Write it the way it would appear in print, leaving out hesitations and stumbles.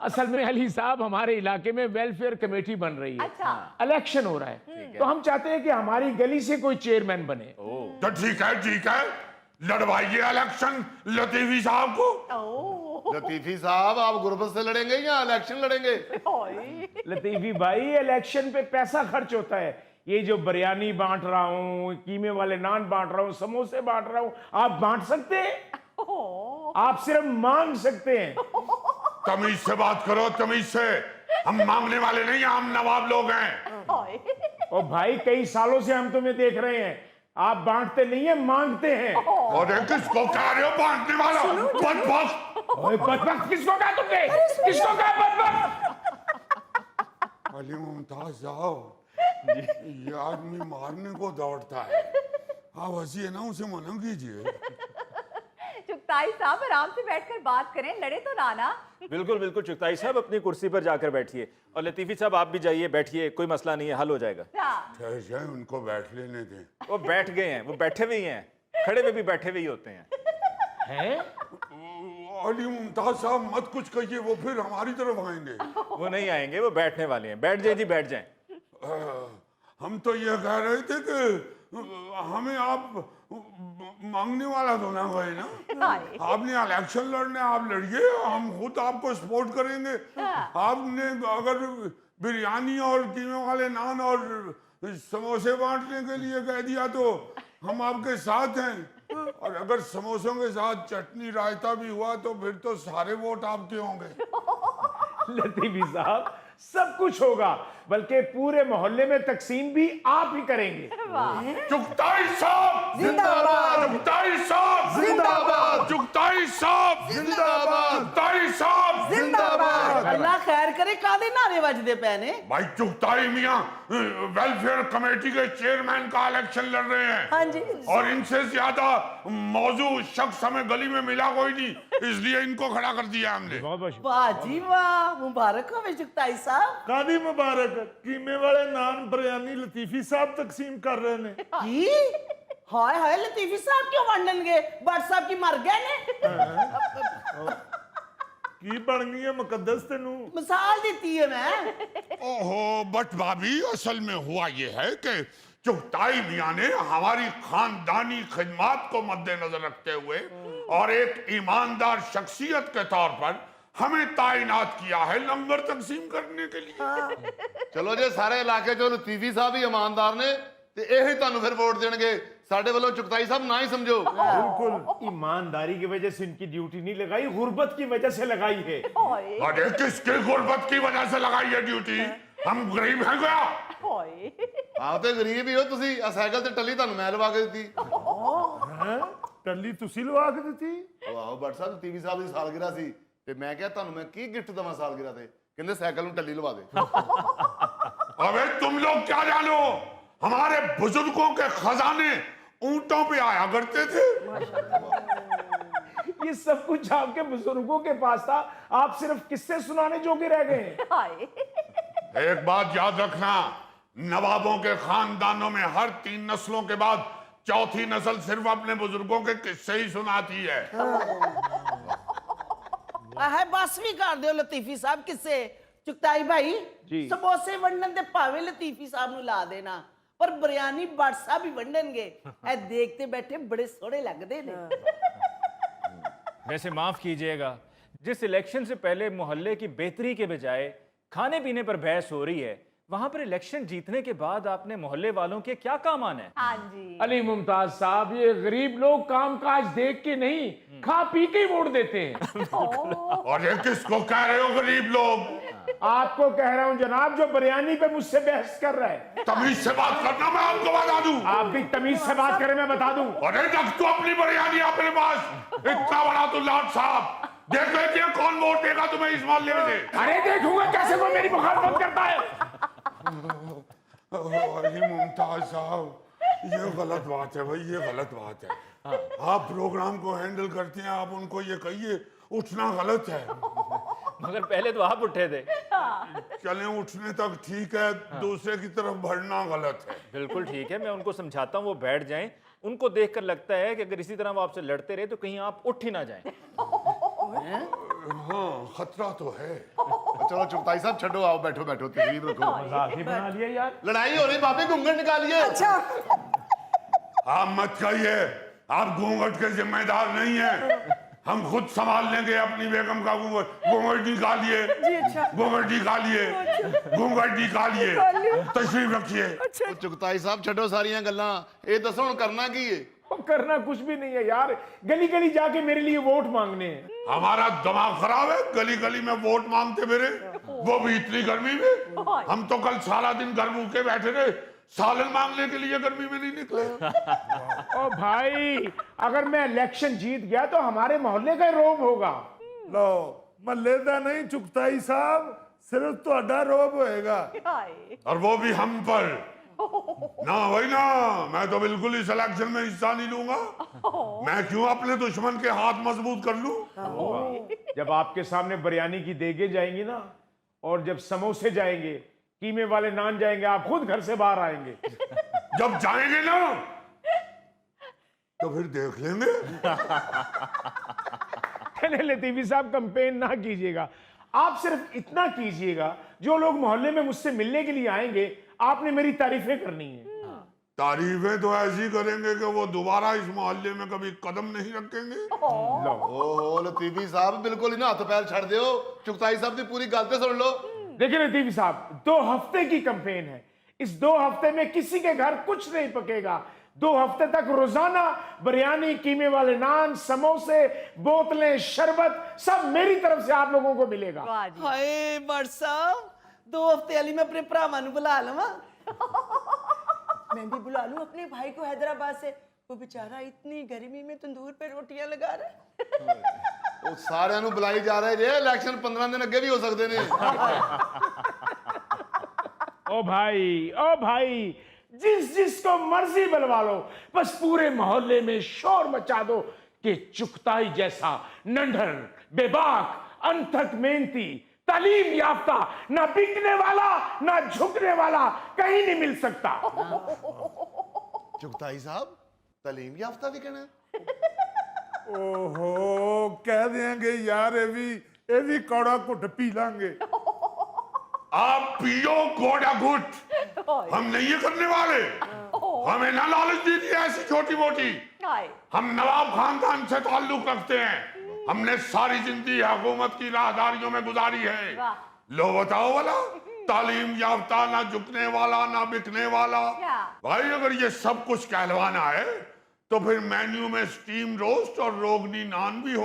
असल में अली साहब हमारे इलाके में वेलफेयर कमेटी बन रही है। अच्छा। इलेक्शन हो रहा है, तो हम चाहते हैं कि हमारी गली से कोई चेयरमैन बने। तो ठीक है, लड़वाइए इलेक्शन लतीफी साहब को। लतीफी साहब, आप गुर्बत से लड़ेंगे या इलेक्शन लड़ेंगे? लतीफी भाई, इलेक्शन पे पैसा खर्च होता है। ये जो बिरयानी बांट रहा हूँ, कीमे वाले नान बांट रहा हूँ, समोसे बांट रहा हूँ, आप बांट सकते हैं? आप सिर्फ मांग सकते हैं। तमीज से बात करो, तमीज से। हम मांगने वाले नहीं, हम नवाब लोग हैं। और भाई कई सालों से हम तुम्हें देख रहे हैं, आप बांटते नहीं है, मांगते हैं। और किसको कह रहे हो बांटने वाला? बदबख्त किसको कहा तुमने? किसको कहा बदबख्त? अली मुमताज साहब, ये आदमी मारने को दौड़ता है। आप हंसी है ना, उसे मना कीजिए। चुगताई साहब आराम से बैठकर बात करें, लड़े तो ना। बिल्कुल बिल्कुल चुगताई साहब, अपनी कुर्सी पर जाकर बैठिए। और लतीफी साहब आप भी जाइए, बैठिए, कोई मसला नहीं है, हल हो जाएगा। ठहर जाए, उनको बैठ लेने दें। वो बैठ गए हैं, वो बैठे हुए ही हैं, खड़े हुए भी बैठे हुए ही होते हैं। हैं? अली मुमताज साहब मत कुछ कहिए, वो फिर हमारी तरफ आएंगे। वो नहीं आएंगे, वो बैठने वाले हैं। बैठ जाए जी, बैठ जाए। हम तो ये कह रहे थे कि हमें आप मांगने वाला तो ना गए ना। आपने इलेक्शन लड़ने, आप लड़िए, हम खुद आपको सपोर्ट करेंगे। आपने अगर बिरयानी और कीमे वाले नान और समोसे बांटने के लिए कह दिया तो हम आपके साथ हैं। और अगर समोसों के साथ चटनी रायता भी हुआ तो फिर तो सारे वोट आपके होंगे। लतीफी साहब, सब कुछ होगा, बल्कि पूरे मोहल्ले में तकसीम भी आप ही करेंगे। चुगताई साहब जिंदाबाद, चुगताई साहब जिंदाबाद, चुगताई साहब जिंदाबाद, चुगताई साहब जिंदाबाद। अल्लाह खैर करे, कादे नारे वजदे पैने। भाई चुगताई मियां वेलफेयर कमेटी के चेयरमैन का इलेक्शन लड़ रहे हैं। हाँ जी। और इनसे ज्यादा मौजू शख्स हमें गली में मिला कोई नहीं, इसलिए इनको खड़ा कर दिया हमने। वाह जी वाह, मुबारक हो चुगताई साहब। कादी मुबारक, कीमे वाले नान बिरयानी लतीफी साहब तकसीम कर रहे ने। की हाय हाय, लतीफी साहब क्यों वंडनगे? बट साहब की मर गए ने। की बन गई है मुकद्दस तेनू? मिसाल देती है मैं। ओहो, बट भाभी असल में हुआ ये है कि चुगताई मियां ने हमारी खानदानी खिदमत को मद्देनजर रखते हुए और एक ईमानदार शख्सियत के तौर पर हमें ताइनात किया है लंगर तकसीम करने के लिए। चलो जे सारे इलाके चो लतीफी साहब ही ईमानदार ने ते यही तुहानू फिर वोट देणगे। साडे वालों चुगताई साहब ना ही समझो। बिल्कुल, ईमानदारी की वजह से इनकी ड्यूटी नहीं लगाई, गुर्बत की वजह से लगाई है। अरे किसके गुर्बत की वजह से लगाई है ड्यूटी? हम गरीब हैं क्या? आप तो गरीब ही हो, तुसी आ साइकिल ते टल्ली तुहानू मैं लवा के दी। टल्ली तुसी लवा के दी? वाह बट साहब, लतीफी साहब की सालगिरह सी ते मैं क्या तुहानू मैं की गिफ्ट दवा सालगिरह ते? कहंदे साइकिल नू टल्ली लवा दे। अबे तुम लोग क्या जानो, हमारे बुजुर्गों के खजाने ऊंटों पे आया करते थे। ये सब कुछ आपके बुजुर्गों के पास था, आप सिर्फ किस्से सुनाने जोगे रह गए हैं। एक बात याद रखना, नवाबों के खानदानों में हर 3 नस्लों के बाद चौथी नस्ल सिर्फ अपने बुजुर्गों के किस्से ही सुनाती है। है बस भी कर दो लतीफी साहब किस्से। चुगताई भाई जी। समोसे वंडन दे भावे लतीफी साहब नु ला देना, पर बिरयानी बट साहब भी वंडनगे। ए देखते बैठे बड़े सोहने लगदे ने। वैसे माफ कीजिएगा, जिस इलेक्शन से पहले मोहल्ले की बेहतरी के बजाय खाने पीने पर बहस हो रही है, वहां पर इलेक्शन जीतने के बाद आपने मोहल्ले वालों के क्या काम आना है? हाँ जी। अली मुमताज साहब, ये गरीब लोग कामकाज देख के नहीं, खा पी के ही वोट देते हैं। और ये किसको कह रहे हो गरीब लोग? आपको कह रहा हूं जनाब, जो बिरयानी पे मुझसे बहस कर रहा है। तमीज से बात करना, मैं आपको बता दूं। आप भी तमीज से बात करें, मैं बता दूं। अरे रख तो अपनी बिरयानी अपने पास। इतना बड़ा तो लाट साहब, देख लेते हैं कौन वोट देगा तुम्हें इस मोहल्ले में से। अरे देखूंगा कैसे वो मेरी मुखालफत करता है। अली मुमताज साहब, ये गलत बात है भाई, ये गलत बात है। आप प्रोग्राम को हैंडल करते हैं, आप उनको ये कहिए उठना गलत है। मगर पहले तो आप उठे थे। चलें, उठने तक ठीक है, दूसरे की तरफ बढ़ना गलत है। बिल्कुल ठीक है, मैं उनको समझाता हूँ, वो बैठ जाएं। उनको देखकर लगता है कि अगर इसी तरह वो आपसे लड़ते रहे तो कहीं आप उठ ही ना जाएं। हाँ, खतरा तो है। चलो चुगताई साहब छो, आओ बैठो बैठो, तशरीफ रखो। मजाक ही बना लिया यार। लड़ाई हो रही भाभी, घूंघट निकालिए। आप मत कहिए, आप घूंघट के जिम्मेदार नहीं हैं। हम खुद संभाल लेंगे अपनी बेगम का घूंघट। घूंघट निकालिए, घूंघट निकालिए, घूंघट निकालिए, तशरीफ रखिए। चुगताई साहब छो सारियां गल्लां, ये दसो हुण करना की है? वो करना कुछ भी नहीं है यार, गली गली जाके मेरे लिए वोट मांगने हैं। हमारा दिमाग खराब है, गली गली में वोट मांगते मेरे, वो भी इतनी गर्मी में। हम तो कल सारा दिन घर भूखे बैठे रहे, सालन मांगने के लिए गर्मी में नहीं निकले। ओ भाई, अगर मैं इलेक्शन जीत गया तो हमारे मोहल्ले का रोब होगा। लो महल्ले दा नहीं चुगताई साहब, सिर्फ ਤੁਹਾਡਾ रोब होएगा। और वो भी हम पर। ना भाई ना, मैं तो बिल्कुल इस इलेक्शन में हिस्सा नहीं लूंगा। मैं क्यों अपने दुश्मन के हाथ मजबूत कर लूं? जब आपके सामने बिरयानी की देगे जाएंगी ना, और जब समोसे जाएंगे, कीमे वाले नान जाएंगे, आप खुद घर से बाहर आएंगे। जब जाएंगे ना तो फिर देख लेंगे। लतीफी साहब, कंपेन ना कीजिएगा, आप सिर्फ इतना कीजिएगा, जो लोग मोहल्ले में मुझसे मिलने के लिए आएंगे, आपने मेरी तारीफें करनी है। तारीफें तो ऐसी करेंगे कि वो दोबारा इस मोहल्ले में कभी कदम नहीं रखेंगे। ओहो लतीफी साहब, बिल्कुल ही ना हाथ पैर छड़ दियो, चुगताई साहब की पूरी गल तो सुन लो। देखिए लतीफी साहब, 2 हफ्ते की कंपेन है। इस 2 हफ्ते में किसी के घर कुछ नहीं पकेगा। 2 हफ्ते तक रोजाना बिरयानी, कीमे वाले नान, समोसे, बोतलें, शरबत सब मेरी तरफ से आप लोगों को मिलेगा। वाह जी। हाय बट साहब, 2 हफ्ते वाली मैं अपने भरावां नूं बुला लवां। मैं भी बुला लूं अपने भाई को हैदराबाद से, वो बेचारा इतनी गर्मी में तंदूर पे रोटियां लगा रहा है। वो सारिਆਂ ਨੂੰ बुलाई जा रहे जे, इलेक्शन 15 दिन अगे भी हो सकते ने। ओ भाई, जिसको मर्जी बुलवा लो, बस पूरे मोहल्ले में शोर मचा दो कि चुगताई जैसा नंढर, बेबाक, अनथक मेहनती, तालीम याफ्ता, ना बिकने वाला ना झुकने वाला कहीं नहीं मिल सकता। चुगताई साहब, तालीम याफ्ता भी कहना? ओहो, कह देंगे यार, ये भी कौड़ा घुट पी लांगे। आप पियो घोड़ा घुट, हम नहीं ये करने वाले। हमें ना लालच दीजिए ऐसी छोटी मोटी। हम नवाब खानदान से ताल्लुक रखते हैं, हमने सारी जिंदगी हुकूमत की राहदारियों में गुजारी है। लो बताओ वाला, तालीम याफ्ता, ना झुकने वाला ना बिकने वाला। भाई अगर ये सब कुछ कहलवाना है तो फिर मेन्यू में स्टीम रोस्ट और रोगनी नान भी हो।